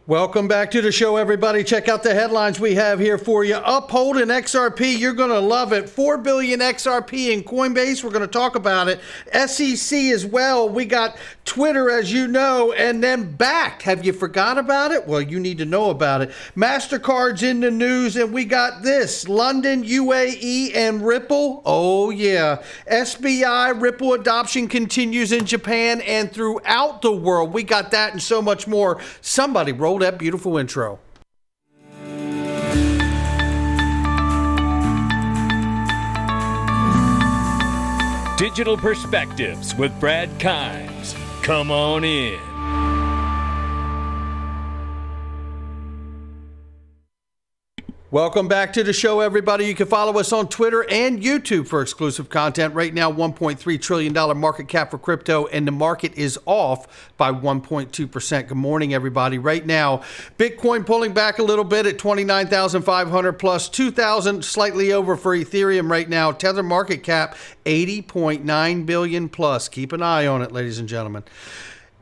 Welcome back to the show, everybody. Check out the headlines we have here for you. Uphold and XRP, you're going to love it. 4 billion XRP in Coinbase, we're going to talk about it. SEC as well. We got Twitter, as you know, and then Bakkt. Have you forgot about it? Well, you need to know about it. MasterCard's in the news, and we got this. London, UAE, and Ripple. Oh, yeah. SBI, Ripple adoption continues in Japan and throughout the world. We got that and so much more. Somebody roll that beautiful intro. Digital Perspectives with Brad Kimes. Come on in. Welcome back to the show, everybody. You can follow us on Twitter and YouTube for exclusive content. Right now, $1.3 trillion market cap for crypto, and the market is off by 1.2%. Good morning, everybody. Right now, Bitcoin pulling back a little bit at 29,500 plus, 2,000 slightly over for Ethereum right now. Tether market cap, 80.9 billion plus. Keep an eye on it, ladies and gentlemen.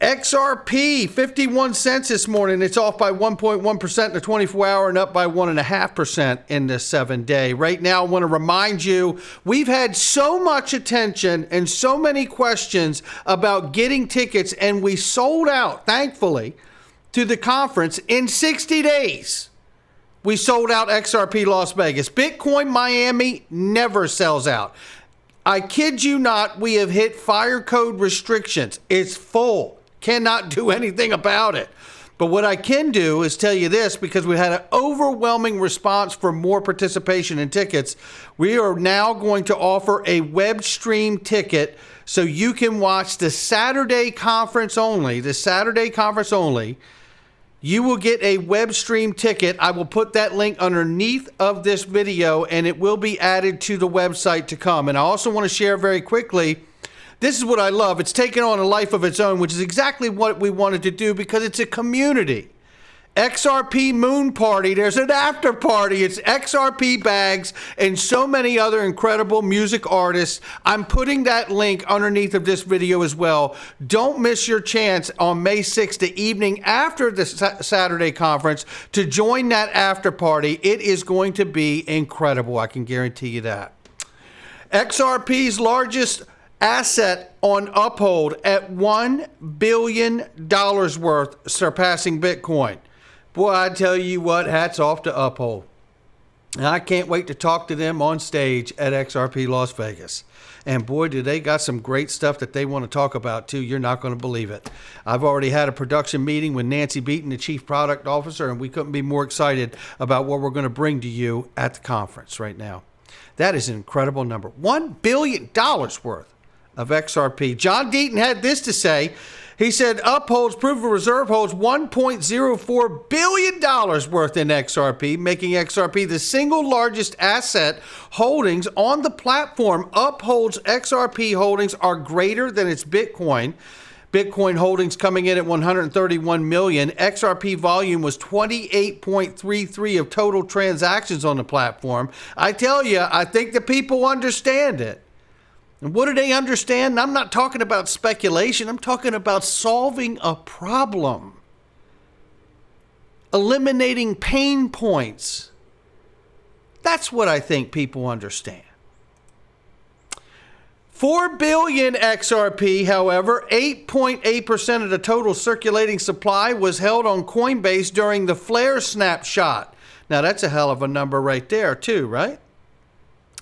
XRP, 51 cents this morning. It's off by 1.1% in the 24-hour and up by 1.5% in the 7-day. Right now, I want to remind you, we've had so much attention and so many questions about getting tickets, and we sold out, thankfully, to the conference in 60 days. We sold out XRP Las Vegas. Bitcoin Miami never sells out. I kid you not, we have hit fire code restrictions. It's full. Cannot do anything about it. But what I can do is tell you this, because we had an overwhelming response for more participation in tickets. We are now going to offer a web stream ticket so you can watch the Saturday conference only. The Saturday conference only. You will get a web stream ticket. I will put that link underneath of this video, and it will be added to the website to come. And I also want to share very quickly, this is what I love. It's taken on a life of its own, which is exactly what we wanted to do because it's a community. XRP Moon Party. There's an after party. It's XRP bags and so many other incredible music artists. I'm putting that link underneath of this video as well. Don't miss your chance on May 6th, the evening after the Saturday conference, to join that after party. It is going to be incredible. I can guarantee you that. XRP's largest asset on Uphold at $1 billion worth, surpassing Bitcoin. Boy, I tell you what, hats off to Uphold. And I can't wait to talk to them on stage at XRP Las Vegas. And boy, do they got some great stuff that they want to talk about too. You're not going to believe it. I've already had a production meeting with Nancy Beaton, the Chief Product Officer, and we couldn't be more excited about what we're going to bring to you at the conference right now. That is an incredible number. $1 billion worth of XRP. John Deaton had this to say. He said Uphold's proof of reserve holds $1.04 billion worth in XRP, making XRP the single largest asset holdings on the platform. Uphold's XRP holdings are greater than its Bitcoin. Bitcoin holdings coming in at 131 million. XRP volume was 28.33 of total transactions on the platform. I tell you, I think the people understand it. And what do they understand? I'm not talking about speculation. I'm talking about solving a problem, eliminating pain points. That's what I think people understand. 4 billion XRP, however, 8.8% of the total circulating supply was held on Coinbase during the flare snapshot. Now, that's a hell of a number right there, too, right?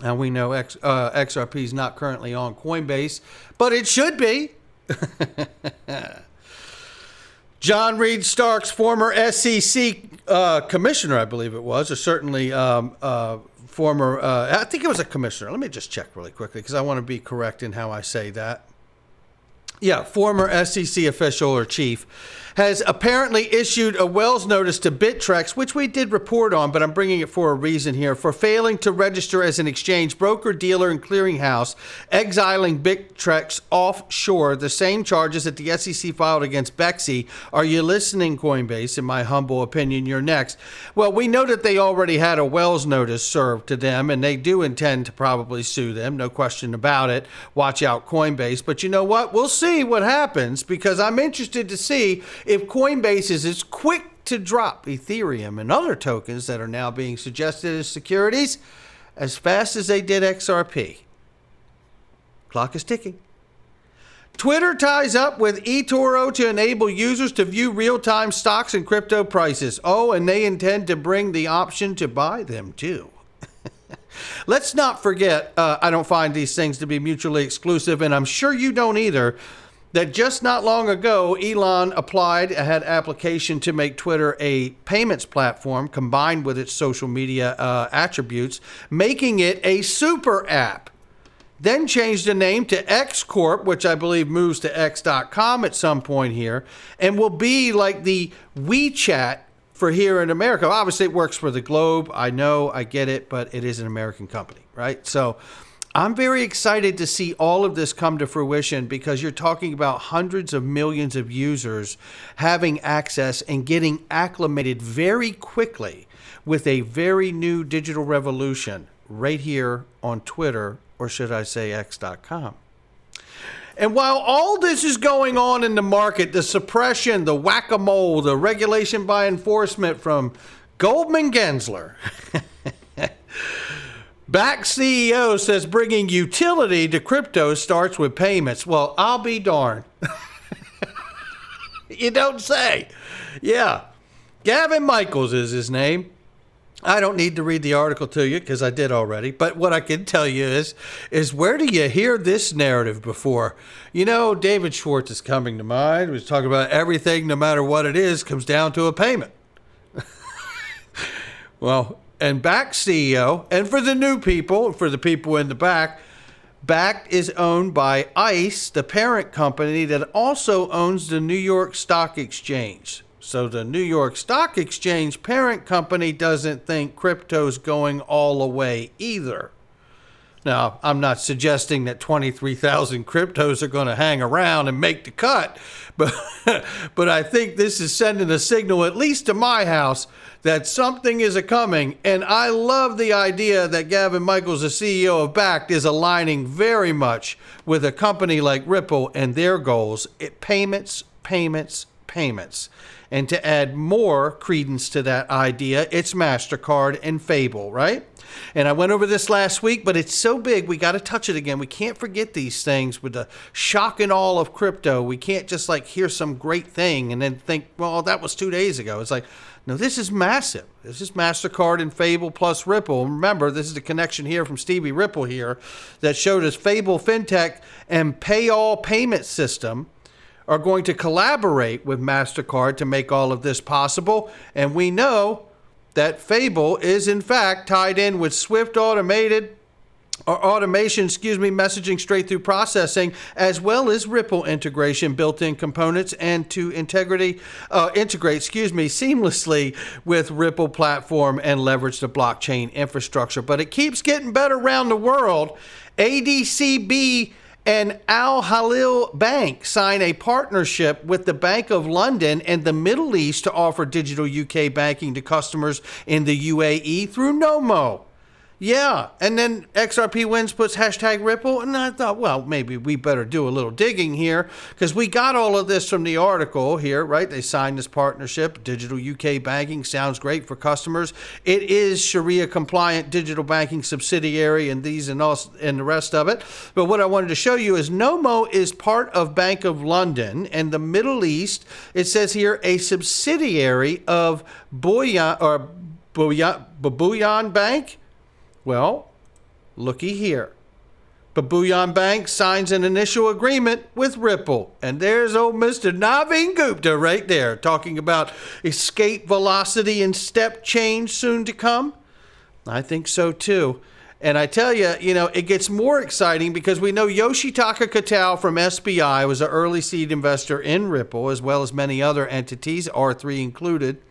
And we know XRP is not currently on Coinbase, but it should be. John Reed Starks, former SEC commissioner, I believe it was, or certainly former, I think it was a commissioner. Let me just check really quickly because I want to be correct in how I say that. Yeah, former SEC official or chief has apparently issued a Wells notice to Bittrex, which we did report on, but I'm bringing it for a reason here, for failing to register as an exchange, broker, dealer, and clearinghouse, exiling Bittrex offshore, the same charges that the SEC filed against Bexy. Are you listening, Coinbase? In my humble opinion, you're next. Well, we know that they already had a Wells notice served to them, and they do intend to probably sue them, no question about it. Watch out, Coinbase. But you know what? We'll see what happens, because I'm interested to see if Coinbase is as quick to drop Ethereum and other tokens that are now being suggested as securities as fast as they did XRP. Clock is ticking. Twitter ties up with eToro to enable users to view real-time stocks and crypto prices. Oh, and they intend to bring the option to buy them too. Let's not forget, I don't find these things to be mutually exclusive, and I'm sure you don't either, that just not long ago, Elon had application to make Twitter a payments platform combined with its social media attributes, making it a super app. Then changed the name to X Corp, which I believe moves to X.com at some point here, and will be like the WeChat for here in America. Obviously, it works for the globe. I know, I get it, but it is an American company, right? So I'm very excited to see all of this come to fruition because you're talking about hundreds of millions of users having access and getting acclimated very quickly with a very new digital revolution right here on Twitter, or should I say X.com. And while all this is going on in the market, the suppression, the whack-a-mole, the regulation by enforcement from Goldman Gensler, Bakkt CEO says bringing utility to crypto starts with payments. Well, I'll be darned. You don't say. Yeah. Gavin Michaels is his name. I don't need to read the article to you because I did already. But what I can tell you is where do you hear this narrative before? You know, David Schwartz is coming to mind. He was talking about everything, no matter what it is, comes down to a payment. Well, and Bakkt CEO, and for the new people, for the people in the back, Bakkt is owned by ICE, the parent company that also owns the New York Stock Exchange. So the New York Stock Exchange parent company doesn't think crypto's going all the way either. Now, I'm not suggesting that 23,000 cryptos are going to hang around and make the cut, but I think this is sending a signal, at least to my house, that something is a-coming. And I love the idea that Gavin Michaels, the CEO of Bakkt, is aligning very much with a company like Ripple and their goals. Payments. And to add more credence to that idea, it's MasterCard and Fable, right? And I went over this last week, but it's so big, we got to touch it again. We can't forget these things with the shock and awe of crypto. We can't just like hear some great thing and then think, well, that was 2 days ago. It's like, no, this is massive. This is MasterCard and Fable plus Ripple. Remember, this is the connection here from Stevie Ripple here that showed us Fable FinTech and Pay-All payment system are going to collaborate with MasterCard to make all of this possible. And we know that Fable is, in fact, tied in with Swift automation, messaging straight through processing, as well as Ripple integration, built-in components, and to integrate seamlessly with Ripple platform and leverage the blockchain infrastructure. But it keeps getting better around the world. ADCB and Al Halil Bank sign a partnership with the Bank of London and the Middle East to offer digital UK banking to customers in the UAE through Nomo. Yeah, and then XRP Wins puts hashtag Ripple, and I thought, well, maybe we better do a little digging here, because we got all of this from the article here, right? They signed this partnership. Digital UK banking sounds great for customers. It is Sharia-compliant digital banking subsidiary and these and the rest of it. But what I wanted to show you is Nomo is part of Bank of London and the Middle East. It says here a subsidiary of Babuyan Bank. Well, looky here. Babuyan Bank signs an initial agreement with Ripple. And there's old Mr. Naveen Gupta right there talking about escape velocity and step change soon to come. I think so too. And I tell you, it gets more exciting because we know Yoshitaka Kitao from SBI was an early seed investor in Ripple, as well as many other entities, R3 included.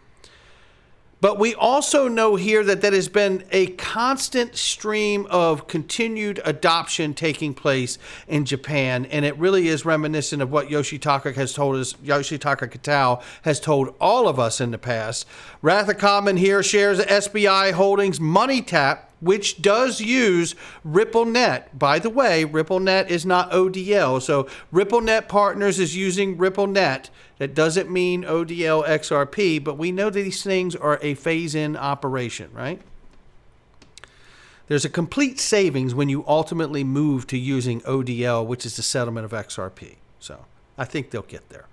But we also know here that has been a constant stream of continued adoption taking place in Japan. And it really is reminiscent of what Yoshitaka Kitao has told all of us in the past. Rathakoman here shares SBI Holdings MoneyTap, which does use RippleNet. By the way, RippleNet is not ODL. So RippleNet Partners is using RippleNet. That doesn't mean ODL XRP, but we know that these things are a phase-in operation, right? There's a complete savings when you ultimately move to using ODL, which is the settlement of XRP. So I think they'll get there.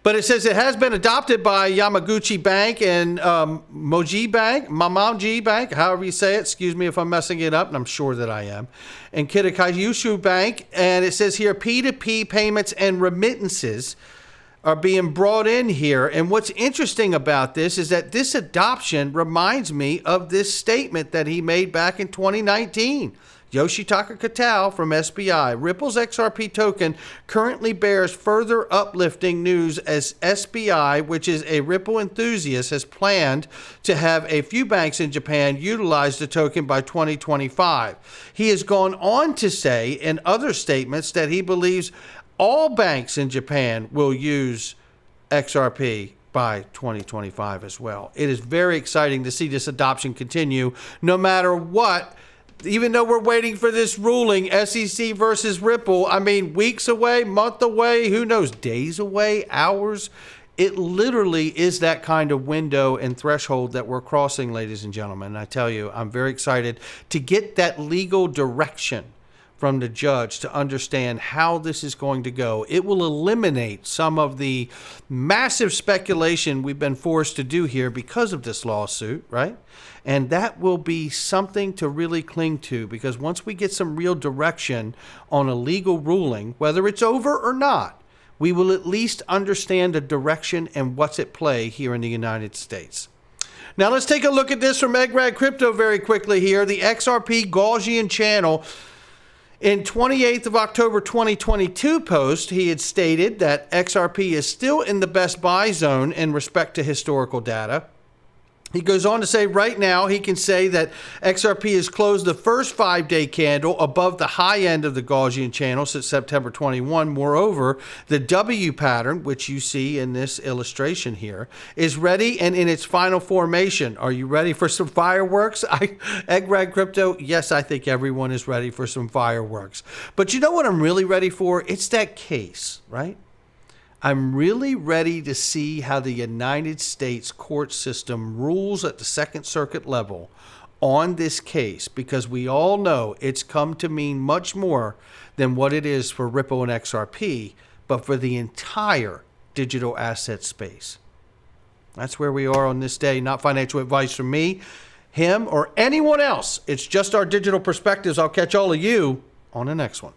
But it says it has been adopted by Yamaguchi Bank and Moji Bank, however you say it. Excuse me if I'm messing it up, and I'm sure that I am. And Kitakyushu Bank. And it says here P2P payments and remittances are being brought in here. And what's interesting about this is that this adoption reminds me of this statement that he made back in 2019. Yoshitaka Katal from SBI. Ripple's XRP token currently bears further uplifting news as SBI, which is a Ripple enthusiast, has planned to have a few banks in Japan utilize the token by 2025. He has gone on to say in other statements that he believes all banks in Japan will use XRP by 2025 as well. It is very exciting to see this adoption continue no matter what. Even though we're waiting for this ruling, SEC versus Ripple, I mean, weeks away, month away, who knows, days away, hours. It literally is that kind of window and threshold that we're crossing, ladies and gentlemen. And I tell you, I'm very excited to get that legal direction from the judge to understand how this is going to go. It will eliminate some of the massive speculation we've been forced to do here because of this lawsuit, right? And that will be something to really cling to, because once we get some real direction on a legal ruling, whether it's over or not, we will at least understand the direction and what's at play here in the United States. Now let's take a look at this from Egrad Crypto very quickly here. The XRP Gaussian channel. In 28th of October 2022 post, he had stated that XRP is still in the best buy zone in respect to historical data. He goes on to say right now he can say that XRP has closed the first 5-day candle above the high end of the Gaussian channel since September 21. Moreover, the W pattern, which you see in this illustration here, is ready and in its final formation. Are you ready for some fireworks? Egrad Crypto, yes, I think everyone is ready for some fireworks. But you know what I'm really ready for? It's that case, right? I'm really ready to see how the United States court system rules at the Second Circuit level on this case, because we all know it's come to mean much more than what it is for Ripple and XRP, but for the entire digital asset space. That's where we are on this day. Not financial advice from me, him, or anyone else. It's just our digital perspectives. I'll catch all of you on the next one.